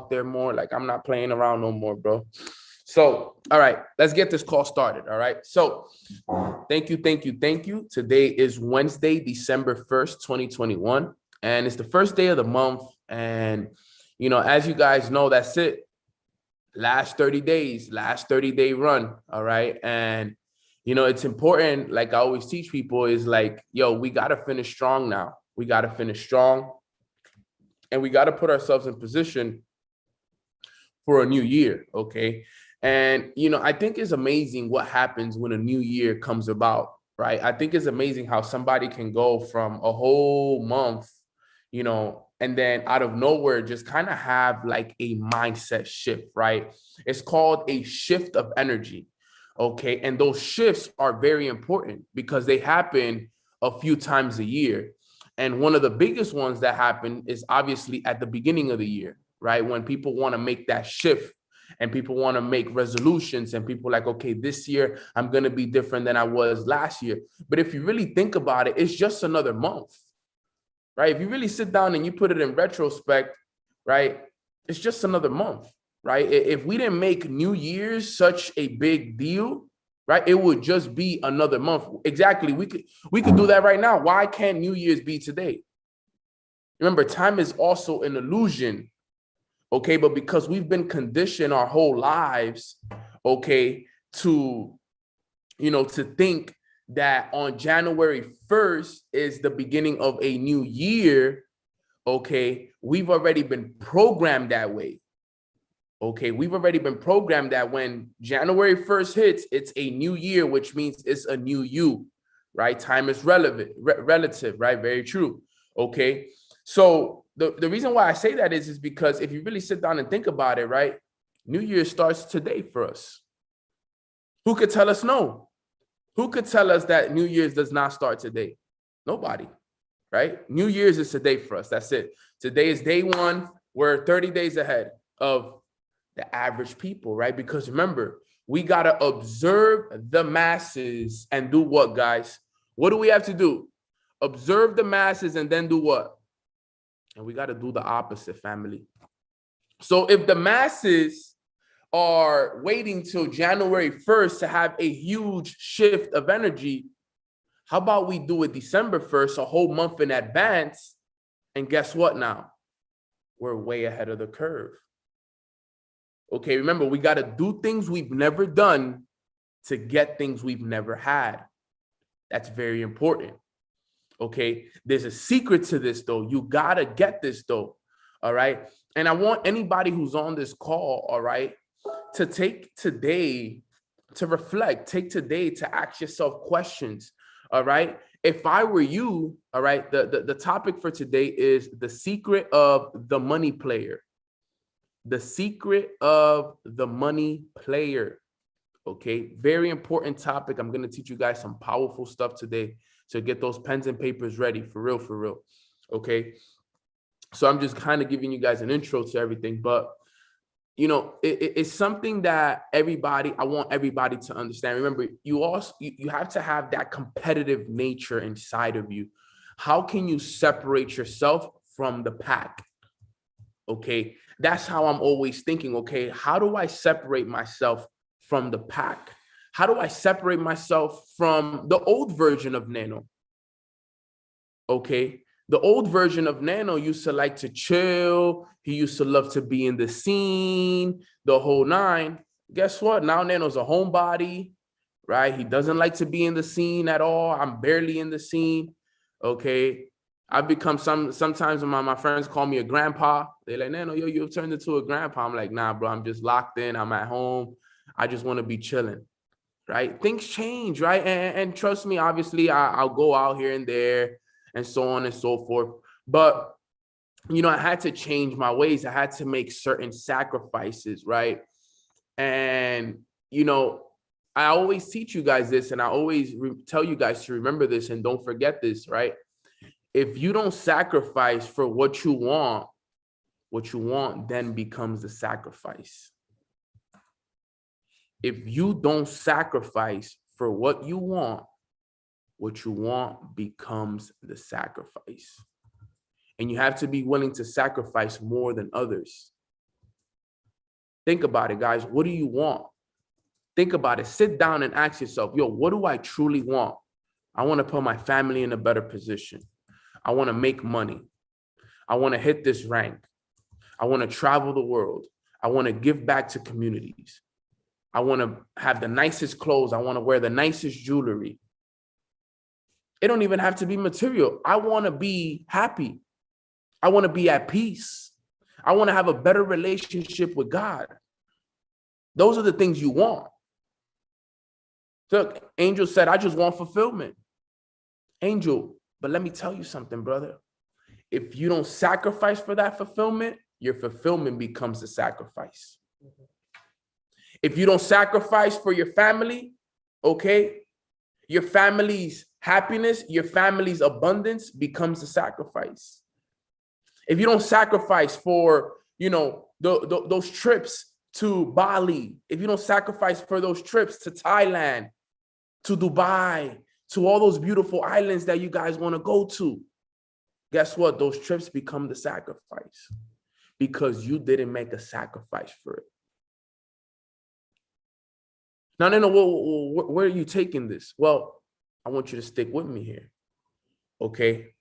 out there more. Like, I'm not playing around no more, bro. So, all right, let's get this call started. All right. So thank you. Today is Wednesday, December 1st, 2021. And it's the first day of the month. And, as you guys know, that's it. Last 30 days, last 30-day run. All right. And, it's important, like I always teach people, is like, yo, we got to finish strong now. We got to finish strong. And we got to put ourselves in position for a new year. Okay. And, I think it's amazing what happens when a new year comes about, right? I think it's amazing how somebody can go from a whole month, and then out of nowhere, just kind of have like a mindset shift, right? It's called a shift of energy. Okay. And those shifts are very important because they happen a few times a year. And one of the biggest ones that happen is obviously at the beginning of the year, right? When people want to make that shift and people want to make resolutions and people like, okay, this year I'm going to be different than I was last year. But if you really think about it, it's just another month, right? If you really sit down and you put it in retrospect, right? It's just another month, right? If we didn't make New Year's such a big deal, right, it would just be another month. Exactly. We could do that right now. Why can't New Year's be today? Remember, time is also an illusion. Okay, but because we've been conditioned our whole lives, okay, to think that on January 1st is the beginning of a new year, okay, we've already been programmed that way. Okay, we've already been programmed that when January 1st hits, it's a new year, which means it's a new you, right? Time is relative, right? Very true. Okay, so the reason why I say that is because if you really sit down and think about it, right? New Year starts today for us. Who could tell us no? Who could tell us that New Year's does not start today? Nobody, right? New Year's is today for us. That's it. Today is day one. We're 30 days ahead of the average people, right? Because remember, we got to observe the masses and do what, guys? What do we have to do? Observe the masses and then do what? And we got to do the opposite, family. So if the masses are waiting till January 1st to have a huge shift of energy, how about we do it December 1st, a whole month in advance? And guess what now? We're way ahead of the curve. Okay, remember, we got to do things we've never done to get things we've never had. That's very important. Okay, there's a secret to this, though. You got to get this, though. All right. And I want anybody who's on this call, all right, to take today to reflect, take today to ask yourself questions. All right. If I were you, all right, the topic for today is the secret of the money player. The secret of the money player. Okay, very important topic. I'm going to teach you guys some powerful stuff today. So get those pens and papers ready, for real, for real. Okay, so I'm just kind of giving you guys an intro to everything, but it's something that I want everybody to understand. Remember, you have to have that competitive nature inside of you. How can you separate yourself from the pack? Okay, that's how I'm always thinking. Okay, how do I separate myself from the pack? How do I separate myself from the old version of Neno? Okay, the old version of Neno used to like to chill. He used to love to be in the scene, the whole nine. Guess what? Now Neno's a homebody, right? He doesn't like to be in the scene at all. I'm barely in the scene. Okay, I've become sometimes when my friends call me a grandpa. They're like, Neno, you've turned into a grandpa. I'm like, nah, bro, I'm just locked in. I'm at home. I just want to be chilling, right? Things change, right? And trust me, obviously, I'll go out here and there and so on and so forth. But, I had to change my ways. I had to make certain sacrifices, right? And, I always teach you guys this, and I always tell you guys to remember this and don't forget this, right? If you don't sacrifice for what you want then becomes the sacrifice. If you don't sacrifice for what you want becomes the sacrifice. And you have to be willing to sacrifice more than others. Think about it, guys. What do you want? Think about it. Sit down and ask yourself, yo, what do I truly want? I want to put my family in a better position. I want to make money. I want to hit this rank. I want to travel the world. I want to give back to communities. I want to have the nicest clothes. I want to wear the nicest jewelry. It don't even have to be material. I want to be happy. I want to be at peace. I want to have a better relationship with God. Those are the things you want. Look, Angel said, I just want fulfillment. Angel, but let me tell you something, brother. If you don't sacrifice for that fulfillment, your fulfillment becomes a sacrifice. If you don't sacrifice for your family, okay, your family's happiness, your family's abundance becomes a sacrifice. If you don't sacrifice for, those trips to Bali, if you don't sacrifice for those trips to Thailand, to Dubai, to all those beautiful islands that you guys want to go to, guess what? Those trips become the sacrifice because you didn't make a sacrifice for it. Now, Neno, where are you taking this? Well, I want you to stick with me here, okay?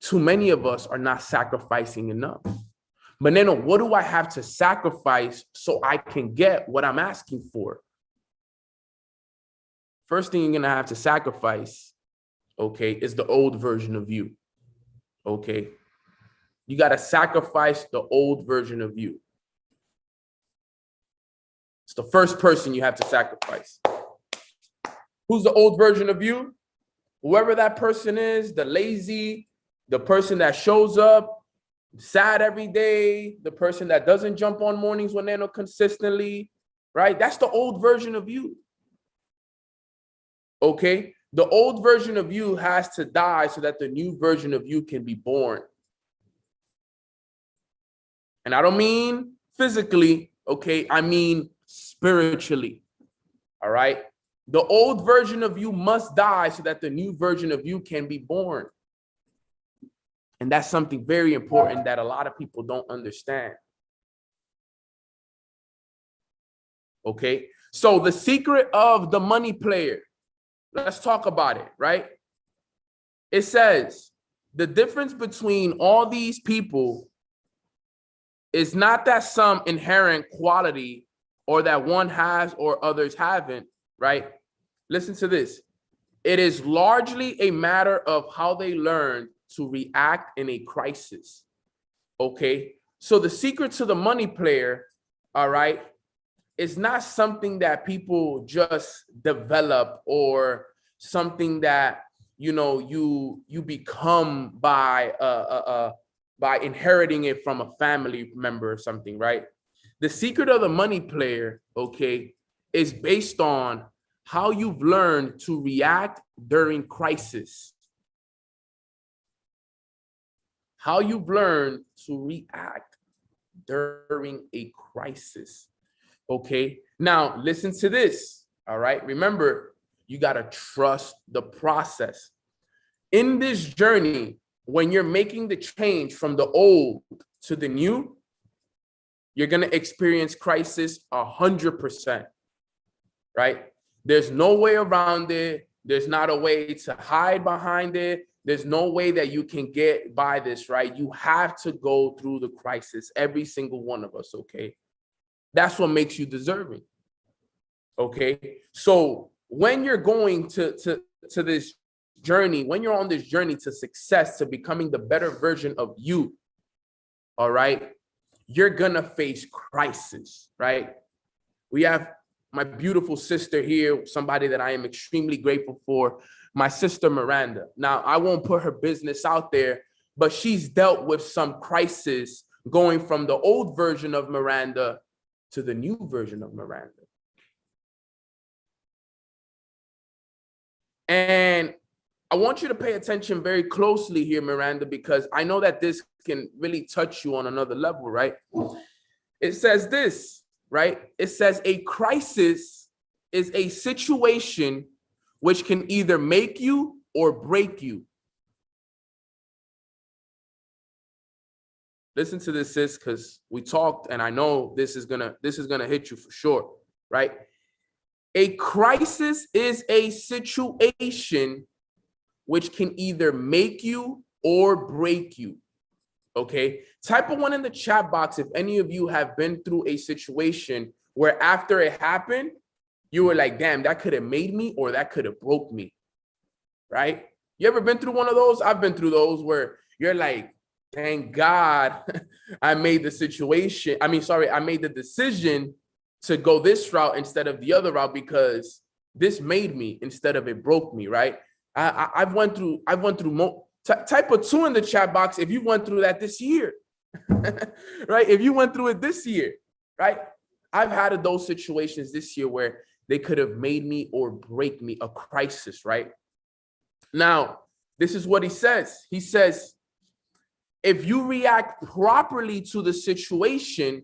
Too many of us are not sacrificing enough. But Neno, what do I have to sacrifice so I can get what I'm asking for? First thing you're going to have to sacrifice, okay, is the old version of you, okay? You got to sacrifice the old version of you. It's the first person you have to sacrifice. Who's the old version of you? Whoever that person is, the lazy, the person that shows up sad every day, the person that doesn't jump on mornings with Neno consistently, right? That's the old version of you. Okay? The old version of you has to die so that the new version of you can be born. And I don't mean physically, okay? I mean spiritually, all right? The old version of you must die so that the new version of you can be born. And that's something very important that a lot of people don't understand. Okay, so the secret of the money player, let's talk about it, right? It says the difference between all these people is not that some inherent quality or that one has or others haven't, right? Listen to this. It is largely a matter of how they learn to react in a crisis. Okay, so the secret to the money player, all right, is not something that people just develop or something that you become by inheriting it from a family member or something, right? The secret of the money player, okay, is based on how you've learned to react during crisis. How you've learned to react during a crisis. Okay, now listen to this. All right, remember, you got to trust the process. In this journey, when you're making the change from the old to the new, you're going to experience crisis 100%, right? There's no way around it. There's not a way to hide behind it. There's no way that you can get by this, right? You have to go through the crisis, every single one of us, okay? That's what makes you deserving, okay? So when you're going to this journey, when you're on this journey to success, to becoming the better version of you, all right, you're gonna face crisis, right? We have my beautiful sister here, somebody that I am extremely grateful for, my sister Miranda. Now, I won't put her business out there, but she's dealt with some crisis going from the old version of Miranda to the new version of Miranda. And I want you to pay attention very closely here, Miranda, because I know that this can really touch you on another level, right? It says this, right? It says a crisis is a situation which can either make you or break you. Listen to this, sis, because we talked, and I know this is gonna hit you for sure, right? A crisis is a situation which can either make you or break you. Okay, type a 1 in the chat box if any of you have been through a situation where after it happened, you were like, damn, that could have made me or that could have broke me, right? You ever been through one of those? I've been through those where you're like, thank God I made the situation. I made the decision to go this route instead of the other route because this made me instead of it broke me, right? I've went through type a 2 in the chat box if you went through that this year, right? If you went through it this year, right? I've had those situations this year where they could have made me or break me, a crisis, right? Now, this is what he says. He says, if you react properly to the situation,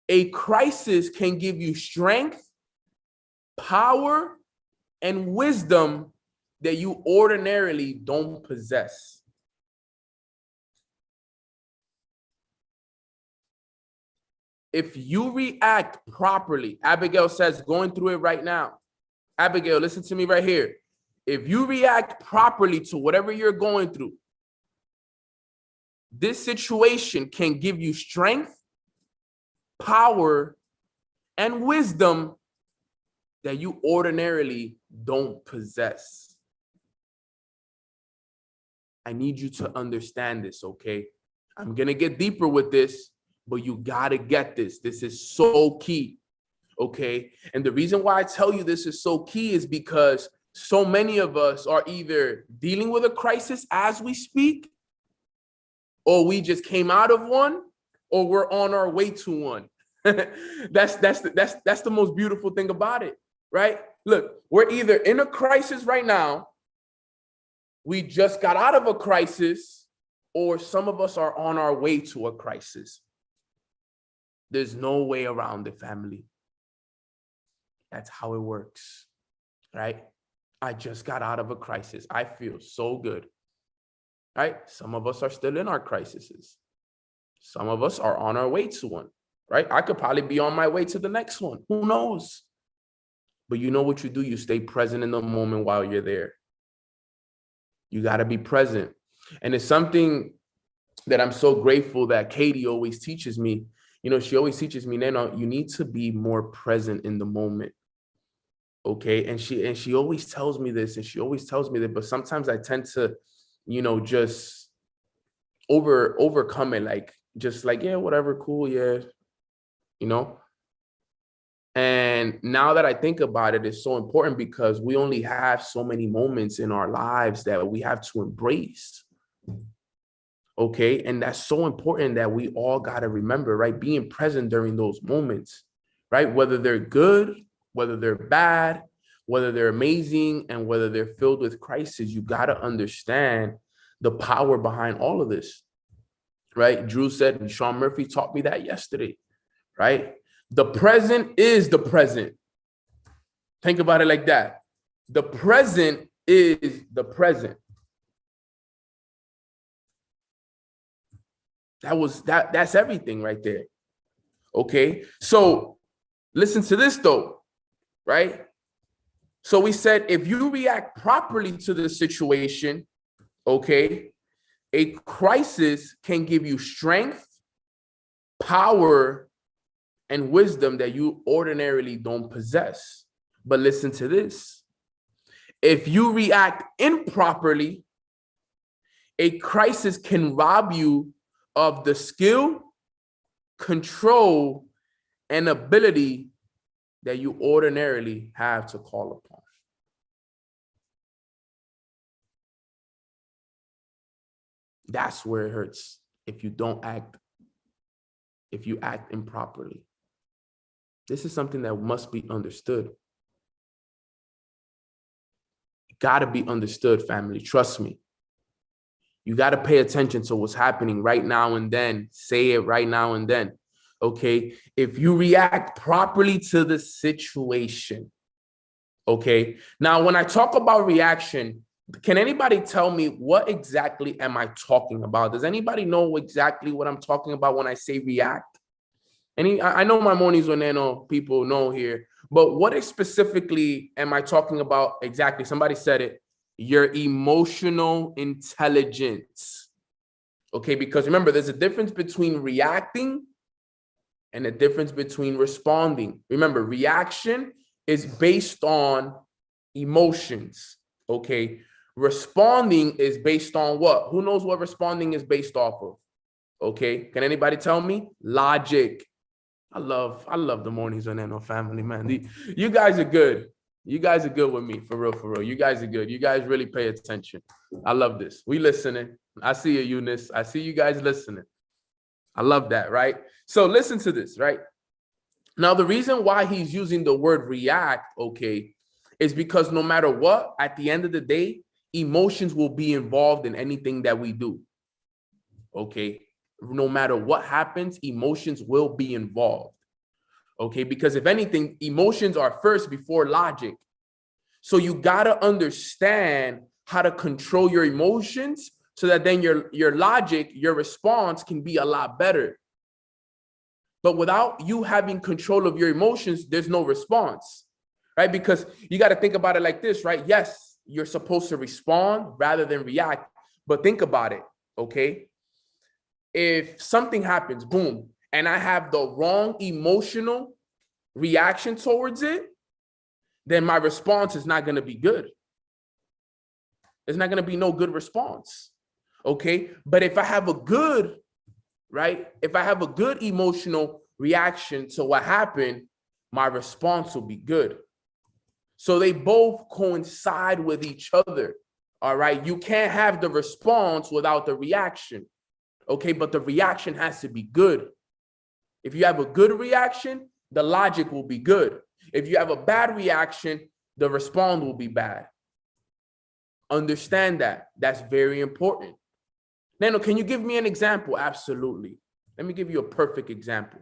a crisis can give you strength, power, and wisdom that you ordinarily don't possess. If you react properly, Abigail says, going through it right now. Abigail, listen to me right here. If you react properly to whatever you're going through, this situation can give you strength, power, and wisdom that you ordinarily don't possess. I need you to understand this, okay? I'm going to get deeper with this, but you got to get this. This is so key, okay? And the reason why I tell you this is so key is because so many of us are either dealing with a crisis as we speak, or we just came out of one, or we're on our way to one. That's the most beautiful thing about it, right? Look, we're either in a crisis right now, we just got out of a crisis, or some of us are on our way to a crisis. There's no way around it, family. That's how it works, right? I just got out of a crisis. I feel so good, right? Some of us are still in our crises. Some of us are on our way to one, right? I could probably be on my way to the next one. Who knows? But you know what you do? You stay present in the moment while you're there. You got to be present. And it's something that I'm so grateful that Katie always teaches me. You know, she always teaches me, Neno, you need to be more present in the moment. Okay. And she always tells me this, and she always tells me that, but sometimes I tend to, you know, just overcome it. Like, just like, yeah, whatever, cool. Yeah. You know? And now that I think about it, it's so important because we only have so many moments in our lives that we have to embrace. Okay. And that's so important that we all got to remember, right? Being present during those moments, right? Whether they're good, whether they're bad, whether they're amazing, and whether they're filled with crisis, you got to understand the power behind all of this, right? Drew said, and Sean Murphy taught me that yesterday, right? The present is the present. Think about it like that. The present is the present. That's everything right there. Okay. So listen to this though, right? So we said, if you react properly to the situation, okay, a crisis can give you strength, power, and wisdom that you ordinarily don't possess. But listen to this. If you react improperly, a crisis can rob you of the skill, control, and ability that you ordinarily have to call upon. That's where it hurts if you act improperly. This is something that must be understood. Got to be understood, family. Trust me. You got to pay attention to what's happening right now and then. Say it right now and then. Okay. If you react properly to the situation. Okay. Now, when I talk about reaction, Can anybody tell me what exactly am I talking about? Does anybody know exactly what I'm talking about when I say react? I know my mornings with Neno people know here, but what specifically am I talking about exactly? Somebody said it. Your emotional intelligence. Okay, because remember, there's a difference between reacting and a difference between responding. Remember, reaction is based on emotions. Okay, responding is based on what? Who knows what responding is based off of? Okay, can anybody tell me? Logic. I love the mornings on Neno family, man. You guys are good. You guys are good with me, for real, for real. You guys are good. You guys really pay attention. I love this. We listening. I see you, Eunice. I see you guys listening. I love that, right? So listen to this, right? Now, the reason why he's using the word react, okay, is because no matter what, at the end of the day, emotions will be involved in anything that we do, okay? No matter what happens, emotions will be involved. Okay, because if anything, emotions are first before logic. So you gotta understand how to control your emotions so that then your logic, your response can be a lot better. But without you having control of your emotions, there's no response, right? Because you got to think about it like this, right? Yes, you're supposed to respond rather than react, but think about it, okay? If something happens, boom, and I have the wrong emotional reaction towards it, then my response is not going to be good. It's not going to be no good response. Okay. But if I have a good, right? If I have a good emotional reaction to what happened, my response will be good. So they both coincide with each other. All right. You can't have the response without the reaction. Okay. But the reaction has to be good. If you have a good reaction, the logic will be good. If you have a bad reaction, the response will be bad. Understand that. That's very important. Neno, can you give me an example? Absolutely. Let me give you a perfect example,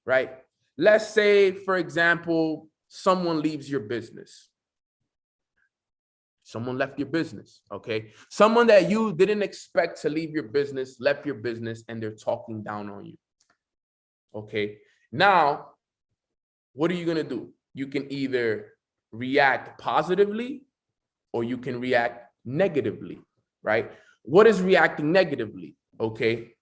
right? Let's say, for example, someone leaves your business. Someone left your business, okay? Someone that you didn't expect to leave your business, left your business, and they're talking down on you. Okay, now, what are you gonna do? You can either react positively or you can react negatively, right? What is reacting negatively? Okay,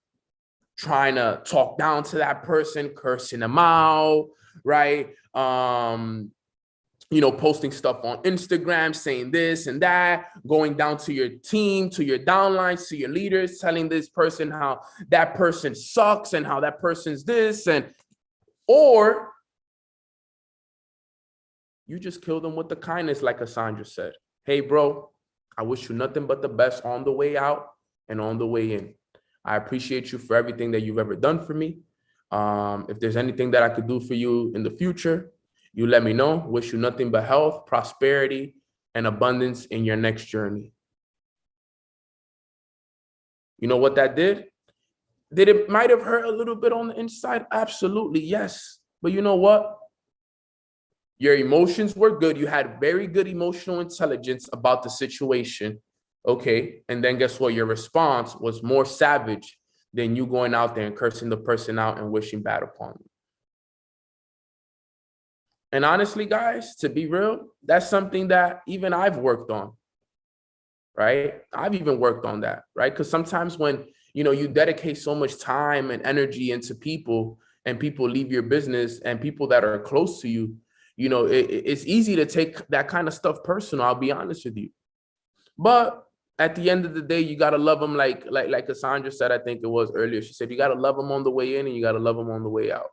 trying to talk down to that person, cursing them out, right? Posting stuff on Instagram, saying this and that, going down to your team, to your downlines, to your leaders, telling this person how that person sucks and how that person's this, or you just kill them with the kindness, like Cassandra said. Hey, bro, I wish you nothing but the best on the way out and on the way in. I appreciate you for everything that you've ever done for me. If there's anything that I could do for you in the future, you let me know. Wish you nothing but health, prosperity, and abundance in your next journey. You know what that did? It might have hurt a little bit on the inside? Absolutely, yes. But you know what? Your emotions were good. You had very good emotional intelligence about the situation. Okay. And then guess what? Your response was more savage than you going out there and cursing the person out and wishing bad upon them. And honestly, guys, to be real, that's something that even I've worked on, right? I've even worked on that, right? Because sometimes when, you dedicate so much time and energy into people and people leave your business and people that are close to you, it's easy to take that kind of stuff personal. I'll be honest with you. But at the end of the day, you got to love them like Cassandra said, I think it was earlier. She said, you got to love them on the way in and you got to love them on the way out.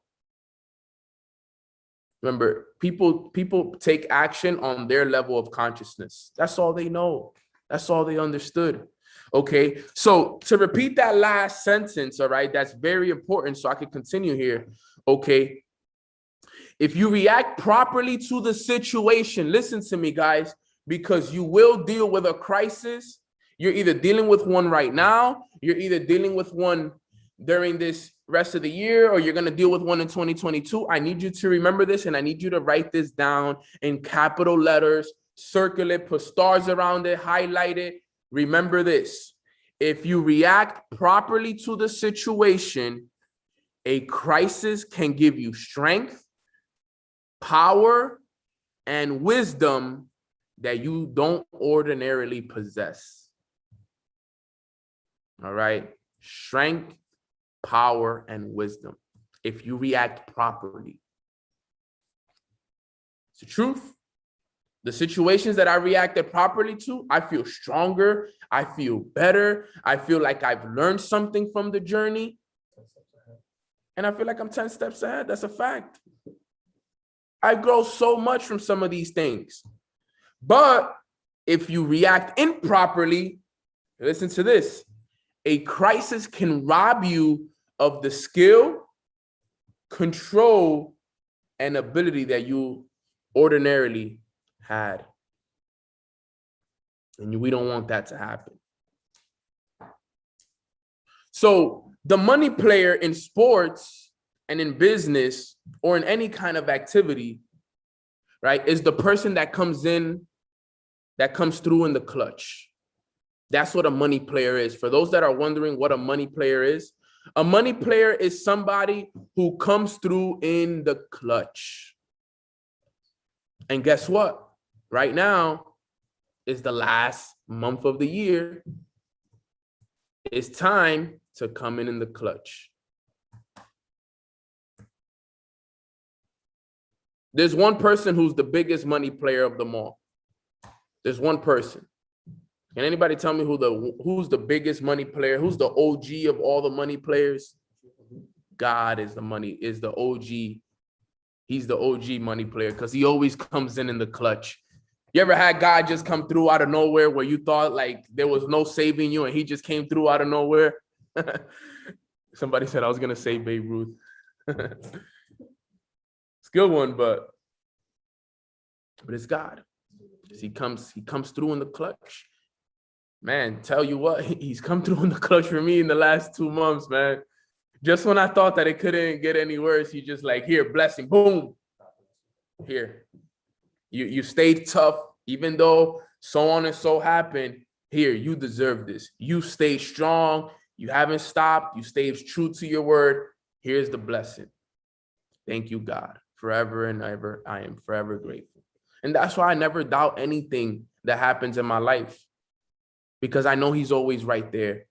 Remember, people take action on their level of consciousness. That's all they know. That's all they understood. Okay. So to repeat that last sentence, all right, that's very important. So I can continue here. Okay. If you react properly to the situation, listen to me, guys, because you will deal with a crisis. You're either dealing with one right now, you're either dealing with one during this rest of the year, or you're going to deal with one in 2022. I need you to remember this, and I need you to write this down in capital letters circle it, put stars around it, highlight it. Remember this. If you react properly to the situation, a crisis can give you strength, power, and wisdom that you don't ordinarily possess. All right? Strength, power, and wisdom. If you react properly. It's the truth. The situations that I reacted properly to, I feel stronger. I feel better. I feel like I've learned something from the journey. And I feel like I'm 10 steps ahead. That's a fact. I grow so much from some of these things. But if you react improperly, listen to this. A crisis can rob you of the skill, control, and ability that you ordinarily had. And we don't want that to happen. So the money player in sports and in business or in any kind of activity, right, is the person that comes through in the clutch. That's what a money player is. For those that are wondering what a money player is, a money player is somebody who comes through in the clutch. And guess what? Right now is the last month of the year. It's time to come in the clutch. There's one person who's the biggest money player of them all. There's one person. Can anybody tell me who's the biggest money player? Who's the OG of all the money players? God is the OG. He's the OG money player because he always comes in the clutch. You ever had God just come through out of nowhere where you thought like there was no saving you and he just came through out of nowhere? Somebody said I was going to say Babe Ruth. It's a good one, but it's God. He comes through in the clutch. Man, tell you what, he's come through in the clutch for me in the last 2 months, man. Just when I thought that it couldn't get any worse, he just like, here, blessing, boom. Here. You stayed tough, even though so on and so happened. Here, you deserve this. You stay strong. You haven't stopped. You stayed true to your word. Here's the blessing. Thank you, God. Forever and ever, I am forever grateful. And that's why I never doubt anything that happens in my life, because I know he's always right there.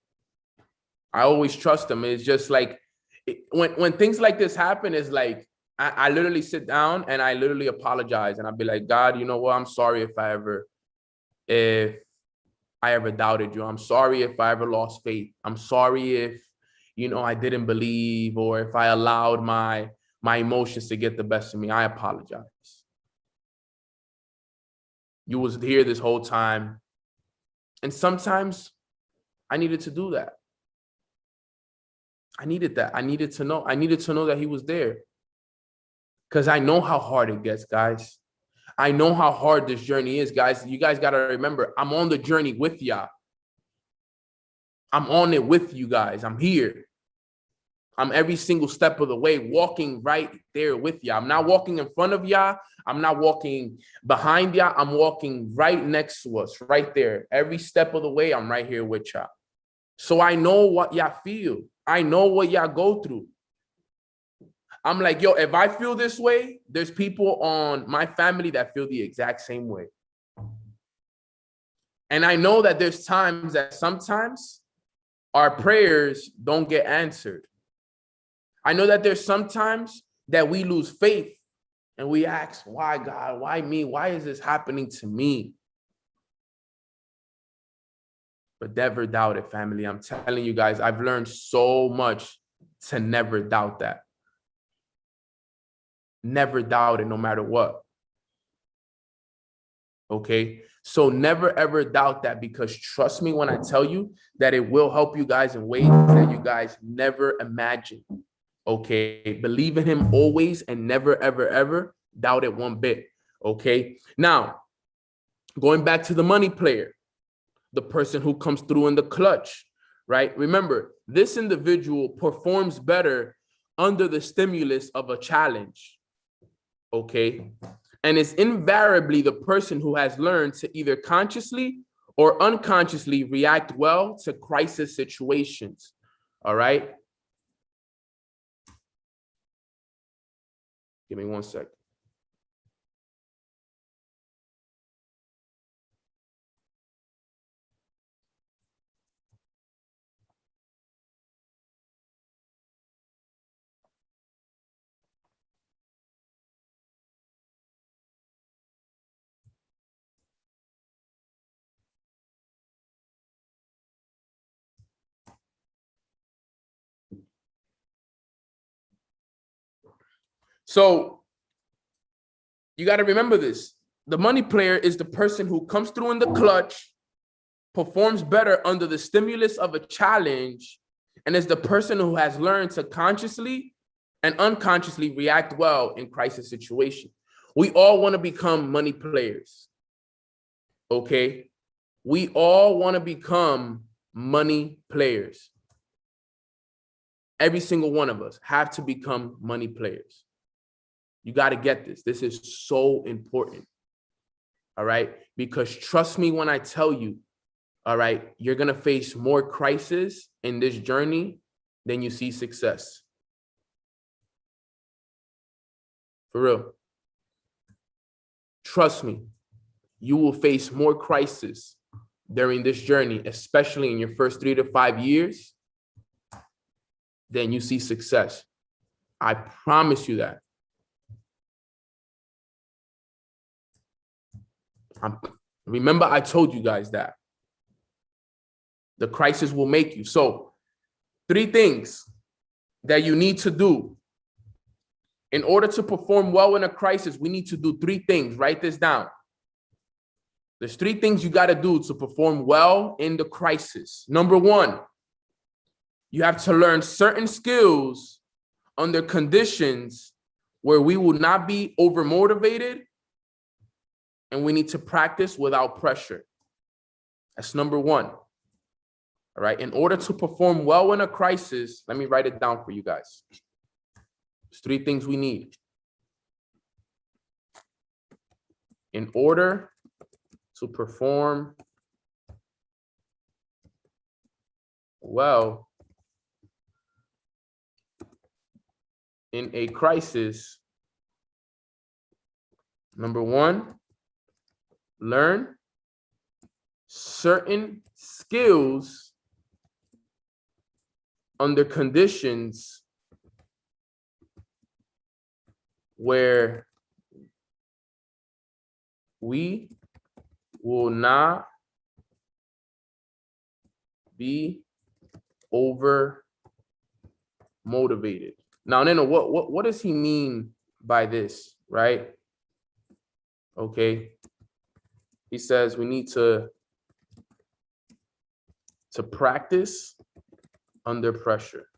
I always trust him. It's just like when things like this happen, it's like I literally sit down and I literally apologize. And I'll be like, God, you know what? I'm sorry if I ever doubted you. I'm sorry if I ever lost faith. I'm sorry if, I didn't believe, or if I allowed my emotions to get the best of me. I apologize. You was here this whole time. And sometimes I needed to do that. I needed that. I needed to know that he was there. Because I know how hard it gets, guys. I know how hard this journey is, guys. You guys got to remember, I'm on the journey with y'all. I'm on it with you guys. I'm here. I'm every single step of the way walking right there with y'all. I'm not walking in front of y'all. I'm not walking behind y'all. I'm walking right next to us, right there. Every step of the way, I'm right here with y'all. So I know what y'all feel. I know what y'all go through. I'm like, yo, if I feel this way, there's people on my family that feel the exact same way. And I know that there's times that sometimes our prayers don't get answered. I know that there's sometimes that we lose faith and we ask, why God? Why me? Why is this happening to me? But never doubt it, family. I'm telling you guys, I've learned so much to never doubt that. Never doubt it, no matter what. Okay? So never, ever doubt that, because trust me when I tell you that it will help you guys in ways that you guys never imagined. Okay? Believe in him always and never, ever, ever doubt it one bit. Okay? Now, going back to the money player, the person who comes through in the clutch, right? Remember, this individual performs better under the stimulus of a challenge. Okay. and is invariably the person who has learned to either consciously or unconsciously react well to crisis situations. All right. Give me 1 second. So you got to remember this. The money player is the person who comes through in the clutch, performs better under the stimulus of a challenge, and is the person who has learned to consciously and unconsciously react well in crisis situations. We all want to become money players. Okay? We all want to become money players. Every single one of us have to become money players. You got to get this. This is so important. All right? Because trust me when I tell you, all right, you're going to face more crisis in this journey than you see success. For real. Trust me, you will face more crisis during this journey, especially in your first 3 to 5 years, than you see success. I promise you that. Remember, I told you guys that. The crisis will make you. So 3 things that you need to do in order to perform well in a crisis. We need to do 3 things. Write this down. There's 3 things you got to do to perform well in the crisis. Number 1, you have to learn certain skills under conditions where we will not be overmotivated, and we need to practice without pressure. That's number 1. All right. In order to perform well in a crisis, let me write it down for you guys. There's 3 things we need. In order to perform well in a crisis, number 1, learn certain skills under conditions where we will not be over motivated. Now, Neno, what does he mean by this, right? Okay. He says we need to practice under pressure.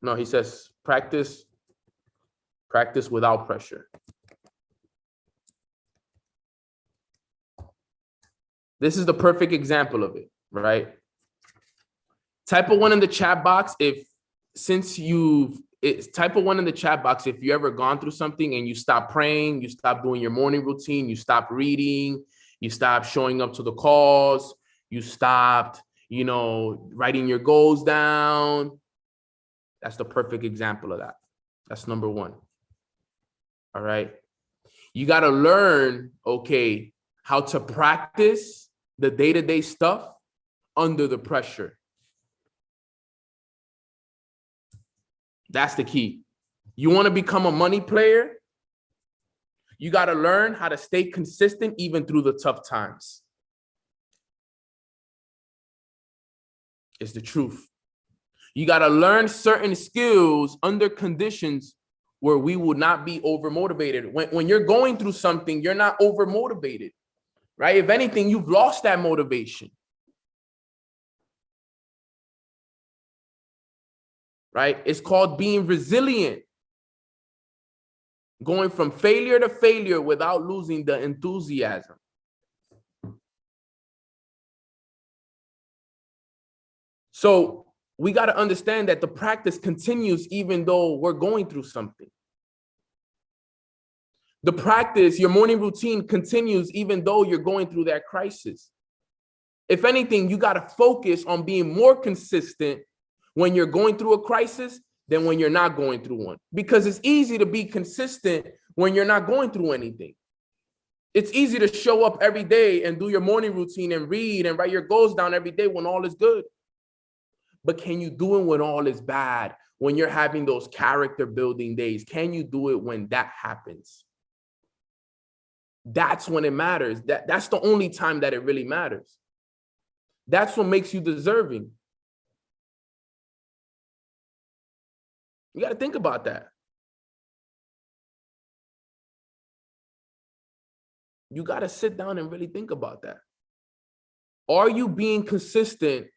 No, he says practice without pressure. This is the perfect example of it, right? Type a 1 in the chat box if type a 1 in the chat box if you ever gone through something and you stop praying, you stop doing your morning routine, you stop reading, you stop showing up to the calls, you stopped, writing your goals down. That's the perfect example of that. That's number 1. All right. You got to learn, okay, how to practice the day-to-day stuff under the pressure. That's the key. You want to become a money player? You got to learn how to stay consistent even through the tough times. It's the truth. You got to learn certain skills under conditions where we will not be overmotivated. When you're going through something, you're not overmotivated, right? If anything, you've lost that motivation. Right? It's called being resilient. Going from failure to failure without losing the enthusiasm. So we got to understand that the practice continues even though we're going through something. The practice, your morning routine continues even though you're going through that crisis. If anything, you got to focus on being more consistent when you're going through a crisis than when you're not going through one. Because it's easy to be consistent when you're not going through anything. It's easy to show up every day and do your morning routine and read and write your goals down every day when all is good. But can you do it when all is bad? When you're having those character building days? Can you do it when that happens? That's when it matters. That's the only time that it really matters. That's what makes you deserving. You got to think about that. You got to sit down and really think about that. Are you being consistent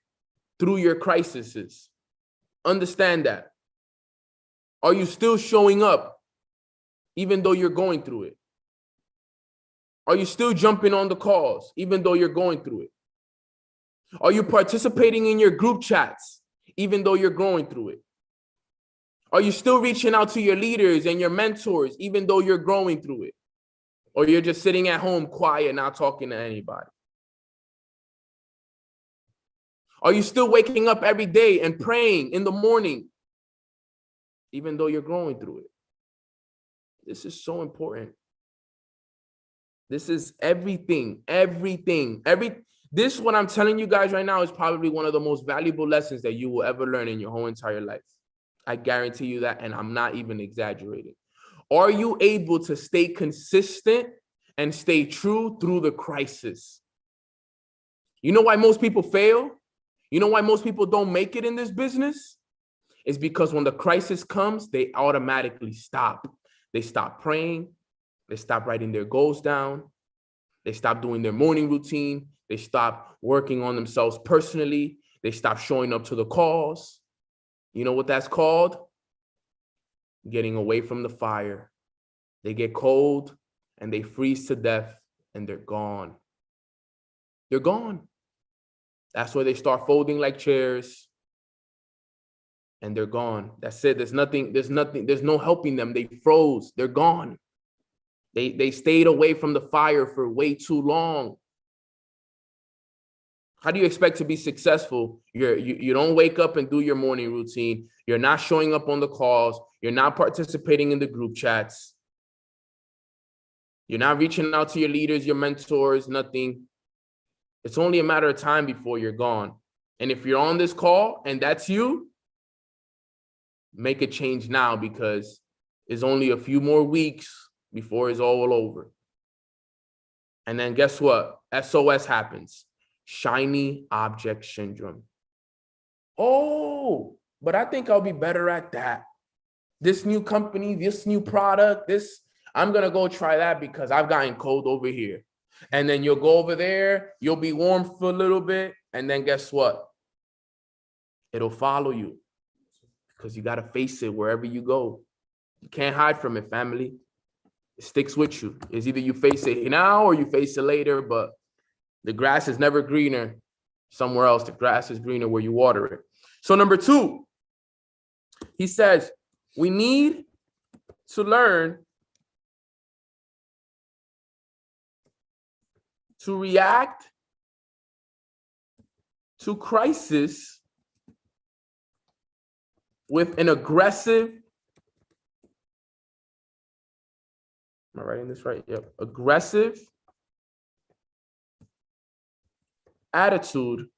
through your crises? Understand that. Are you still showing up even though you're going through it? Are you still jumping on the calls even though you're going through it? Are you participating in your group chats even though you're going through it? Are you still reaching out to your leaders and your mentors even though you're growing through it? Or you're just sitting at home quiet, not talking to anybody? Are you still waking up every day and praying in the morning even though you're growing through it? This is so important. This is everything. This, what I'm telling you guys right now, is probably one of the most valuable lessons that you will ever learn in your whole entire life. I guarantee you that, and I'm not even exaggerating. Are you able to stay consistent and stay true through the crisis? You know why most people fail? You know why most people don't make it in this business? It's because when the crisis comes, they automatically stop. They stop praying. They stop writing their goals down. They stop doing their morning routine. They stop working on themselves personally. They stop showing up to the calls. You know what that's called? Getting away from the fire. They get cold and they freeze to death and they're gone. They're gone. That's where they start folding like chairs and they're gone. That's it. There's no helping them. They froze. They're gone. They stayed away from the fire for way too long. How do you expect to be successful? You don't wake up and do your morning routine. You're not showing up on the calls. You're not participating in the group chats. You're not reaching out to your leaders, your mentors, nothing. It's only a matter of time before you're gone. And if you're on this call and that's you, make a change now, because it's only a few more weeks before it's all over. And then guess what? SOS happens. Shiny object syndrome. Oh, but I think I'll be better at that. This new company, this new product, I'm going to go try that because I've gotten cold over here. And then you'll go over there, you'll be warm for a little bit. And then guess what? It'll follow you because you got to face it wherever you go. You can't hide from it, family. It sticks with you. It's either you face it now or you face it later, but the grass is never greener somewhere else. The grass is greener where you water it. So number 2, he says, we need to learn to react to crisis with an aggressive, am I writing this right? Yep. Aggressive attitude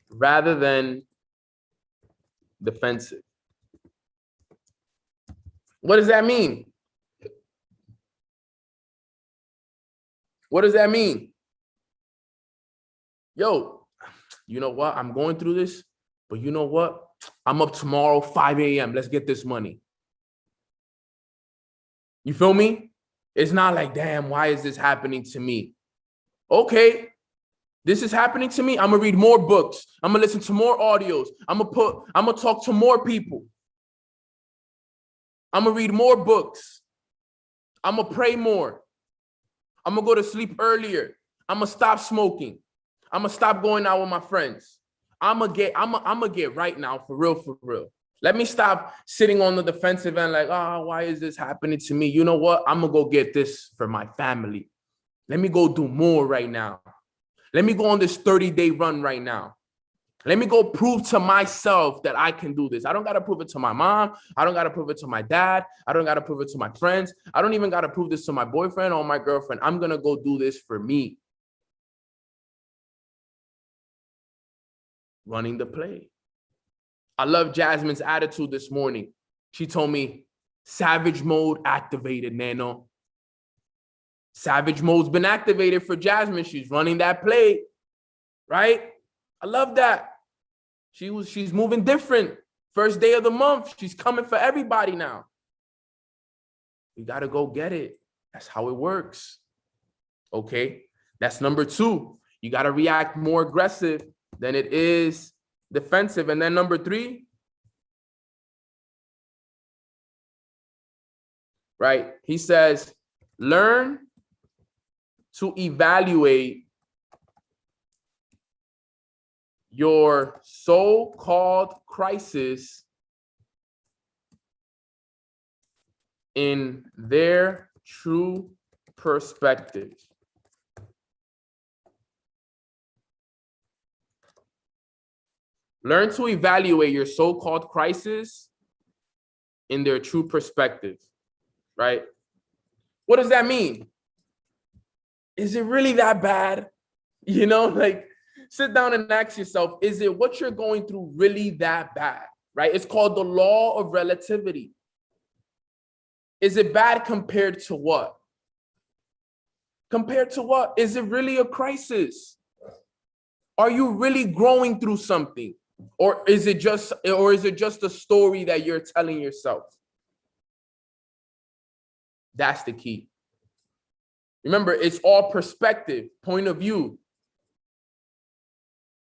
rather than defensive. What does that mean? What does that mean? Yo, you know what? I'm going through this, but you know what? I'm up tomorrow, 5 a.m. Let's get this money. You feel me? It's not like, damn, why is this happening to me? Okay, this is happening to me. I'm gonna read more books. I'm gonna listen to more audios. I'm gonna talk to more people. I'm gonna read more books. I'm gonna pray more. I'm gonna go to sleep earlier. I'm gonna stop smoking. I'm gonna stop going out with my friends. I'm gonna get right now, for real, for real. Let me stop sitting on the defensive end like, oh, why is this happening to me? You know what? I'm going to go get this for my family. Let me go do more right now. Let me go on this 30-day run right now. Let me go prove to myself that I can do this. I don't got to prove it to my mom. I don't got to prove it to my dad. I don't got to prove it to my friends. I don't even got to prove this to my boyfriend or my girlfriend. I'm going to go do this for me. Running the play. I love Jasmine's attitude this morning. She told me, savage mode activated, Neno. Savage mode's been activated for Jasmine. She's running that play, right? I love that. She's moving different. First day of the month, she's coming for everybody now. You got to go get it. That's how it works. Okay, that's number 2. You got to react more aggressive than it is defensive. And then number 3, right? He says, learn to evaluate your so-called crisis in their true perspective. Learn to evaluate your so-called crisis in their true perspective, right? What does that mean? Is it really that bad? You know, like, sit down and ask yourself, is it what you're going through really that bad, right? It's called the law of relativity. Is it bad compared to what? Compared to what? Is it really a crisis? Are you really growing through something? Or is it just a story that you're telling yourself? That's the key. Remember, it's all perspective, point of view.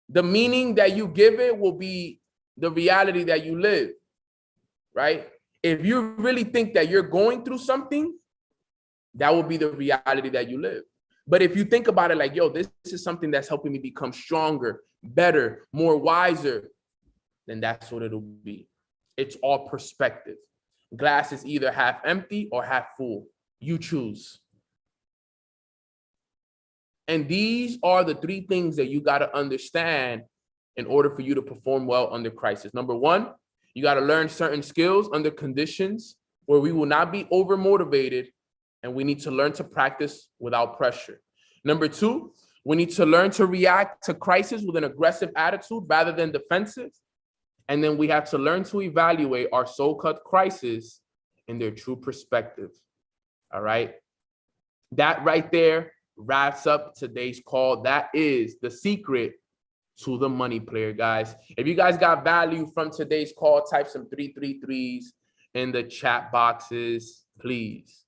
The meaning that you give it will be the reality that you live, right? If you really think that you're going through something, that will be the reality that you live. But if you think about it like, yo, this is something that's helping me become stronger, better, more wiser, then that's what it'll be. It's all perspective. Glass is either half empty or half full. You choose. And these are the 3 things that you got to understand in order for you to perform well under crisis. Number 1, you got to learn certain skills under conditions where we will not be over motivated, and we need to learn to practice without pressure. Number 2, we need to learn to react to crisis with an aggressive attitude rather than defensive. And then we have to learn to evaluate our so-called crisis in their true perspective. All right. That right there wraps up today's call. That is the secret to the money player, guys. If you guys got value from today's call, type some 333s in the chat boxes, please.